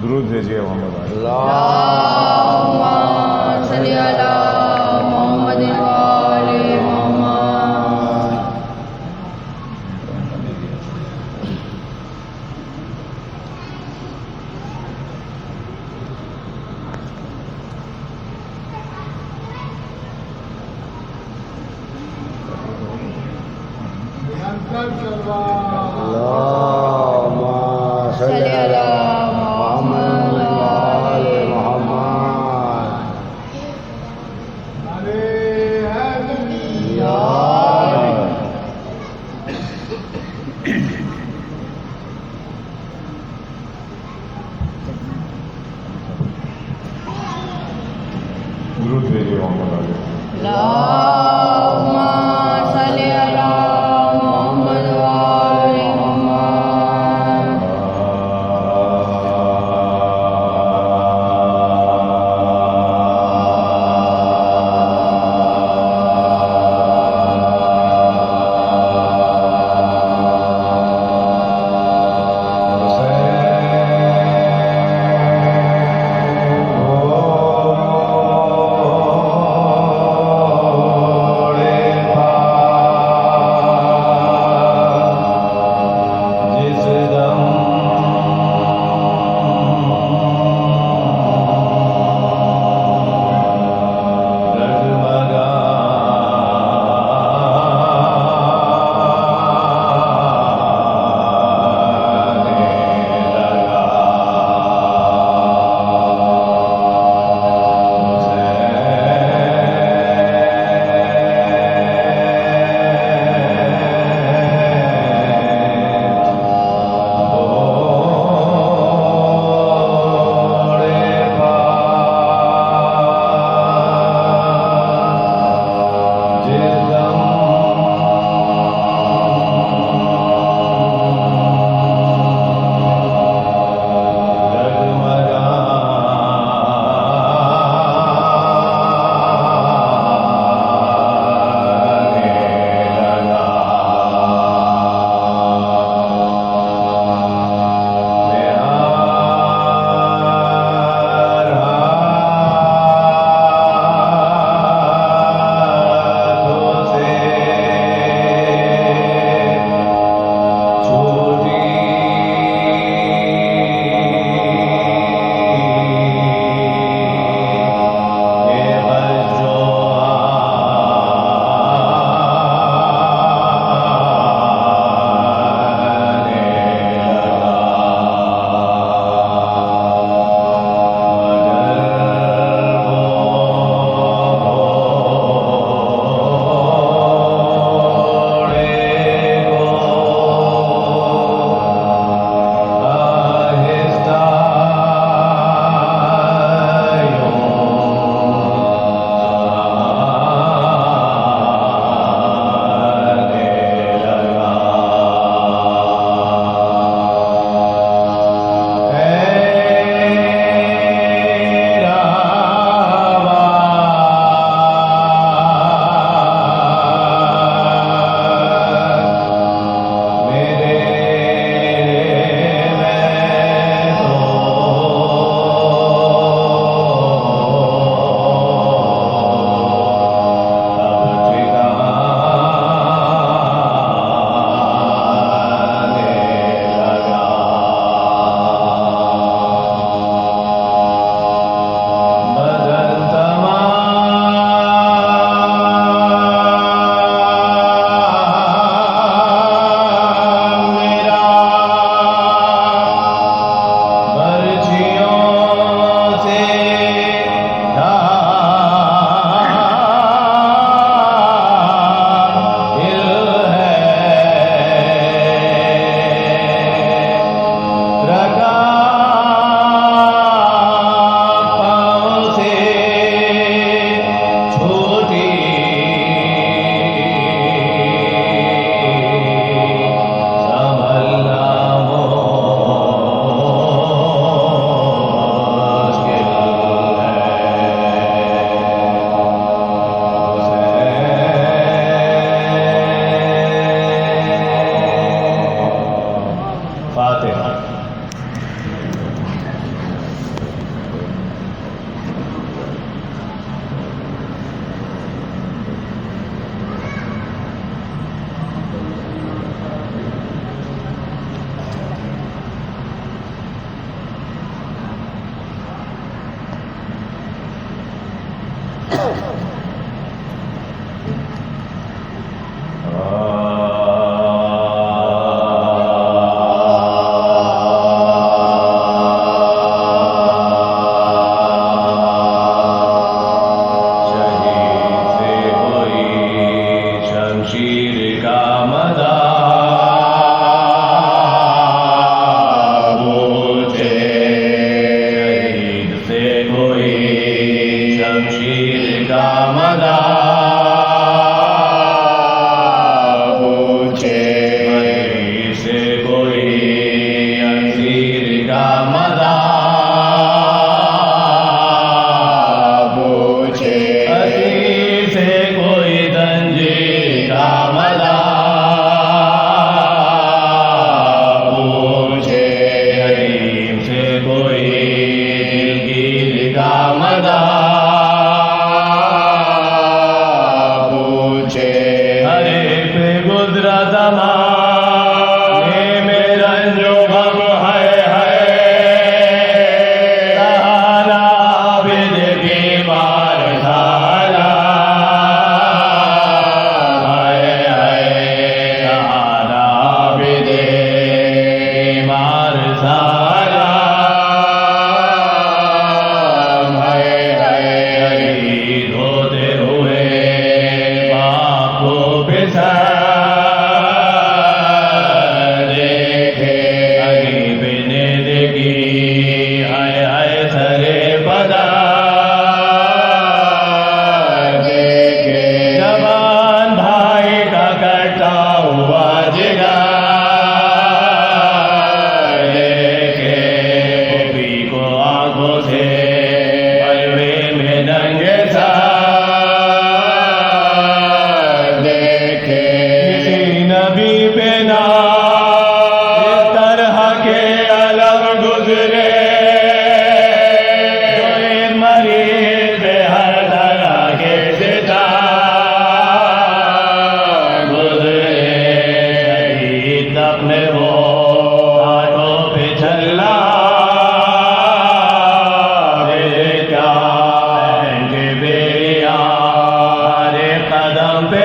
दुरूद भेजिए मोहम्मद वाले। अल्लाहुम्मा सल्ली अला मुहम्मद व आले मुहम्मद। अल्लाहुम्मा सल्ली अला मुहम्मद व आले मुहम्मद। या दुरूद भेजिए मोहम्मद वाले। अल्लाहुम्मा सल्ली अला मुहम्मद व आले मुहम्मद। का मजा पूछे हरी से कोई तंजी का मजा पूछे हरी से कोई दिलगीर का मजा पूछे हरे पे गुजरा ज़माने में रंजो गम है सहारा बिद बीमार सारा सहारा बिद बीमार सारा धोते हुए बाप को बिसर देखे अगीब ने देखी हाय सरे बदा देखे जवान भाई का कटा हुआ जिगर देखे गोपी को आंखों से बलवे में नंगे सा देखे किसी नबी पे ना इस तरह के अलग गुजरे जो एक मरीज पे हर तरह के सिता गुजरे तब में वो हाथों पे चला क्या के बेरिया हरे कदम पे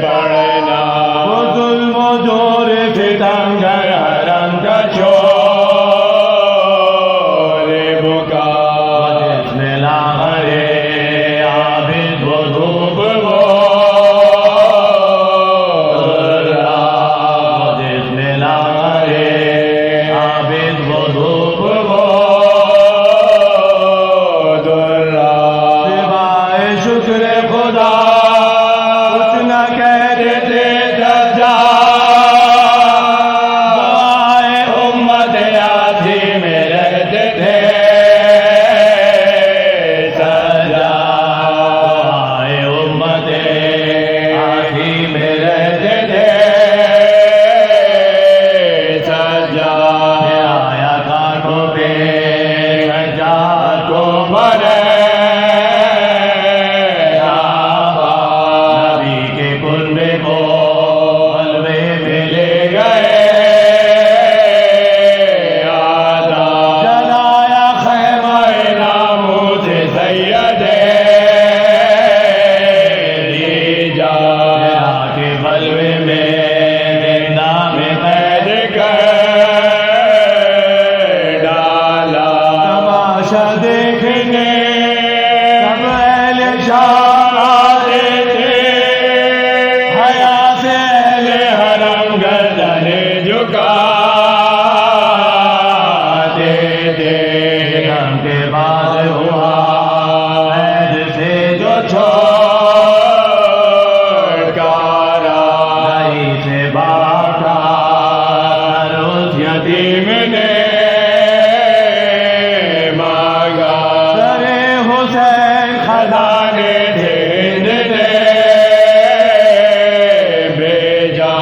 पड़ना वो जुल्म जोर सितमगर हरम का छोरे बुका जिसमें ला हरे आबिद वो धूप वो जिसमें ला हरे आबिद वो धूप वो सिवाय शुक्र खुदा कुछ न कह देते दवाए उम्मत आधी में रहते थे सजा दवाए उम्मत आधी में रहते थे सजा आया कांटों पे सजा को भरे नबी के कुर्बे को हलवे में ले गए आदा जलाया खैमा नामूद सैयदे दीजा के बलवे में जिंदा में कैद कर डाला तमाशा देखने सब अहले शाह आते थे हया से अहले हरम गर्दने झुकाते थे हम के बाद हुआ ऐद से जो छोड़कारा नहीं से बाटा रोज यतीम ने मांगा सरे हुसैन खजाने ढेंड ने भेजा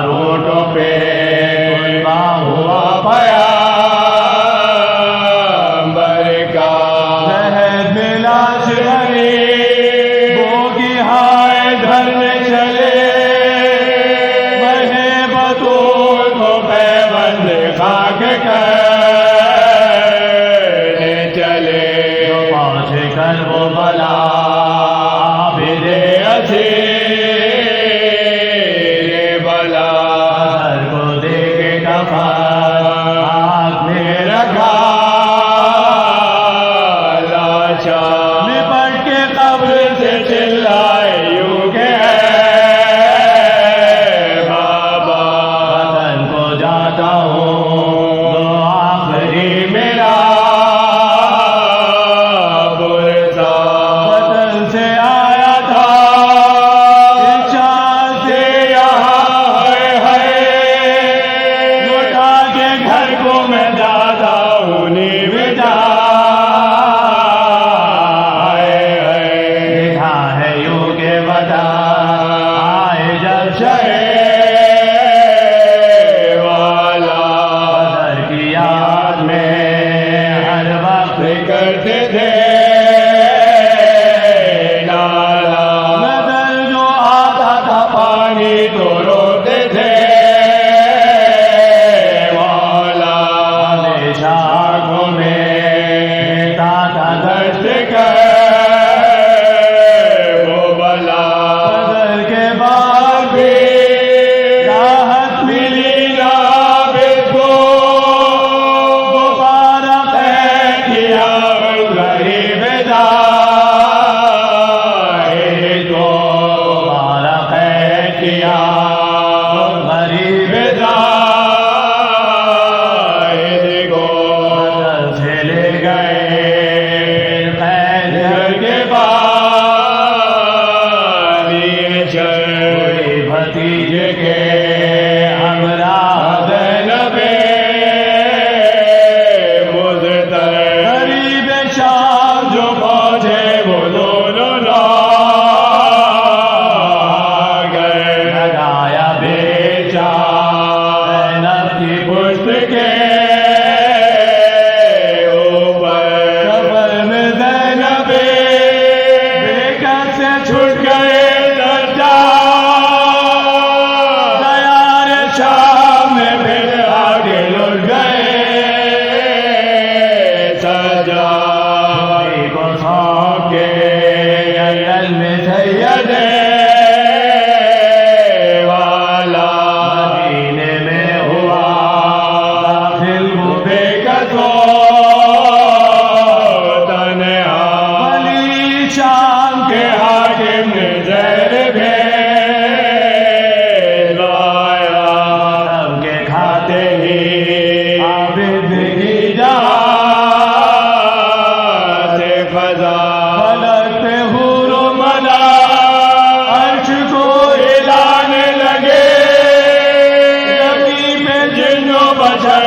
रोटों पे कुर्बा हुआ पयाम्बर का महद मिला हरी बोगी हाय घर में चले बने बतूल को पैबंद खाक करने चले पहुँच कर वो बला बिदे अच्छे रे बला हर को देखे कफा हाथ में रखा लाचा लिपट के कब्र से चिल्लाए यूं के बाबा वतन को जाता हूँ तो आखिरी मेरा बुरसा वतन से आया था इच्छा से यहाँ है शाम में फिर आगे लुट गए सजा को सौंप के जंगल में सैयद वाला मदीने में हुआ दाखिल वो बेकसो तन्हा वली शाम के हाकिम ने जहर भेजाया सबके खाते ही आबिद ही जहां से फजा फलक पे हुरो मला अर्श को हिलाने लगे नबी पे जिन्नो बशर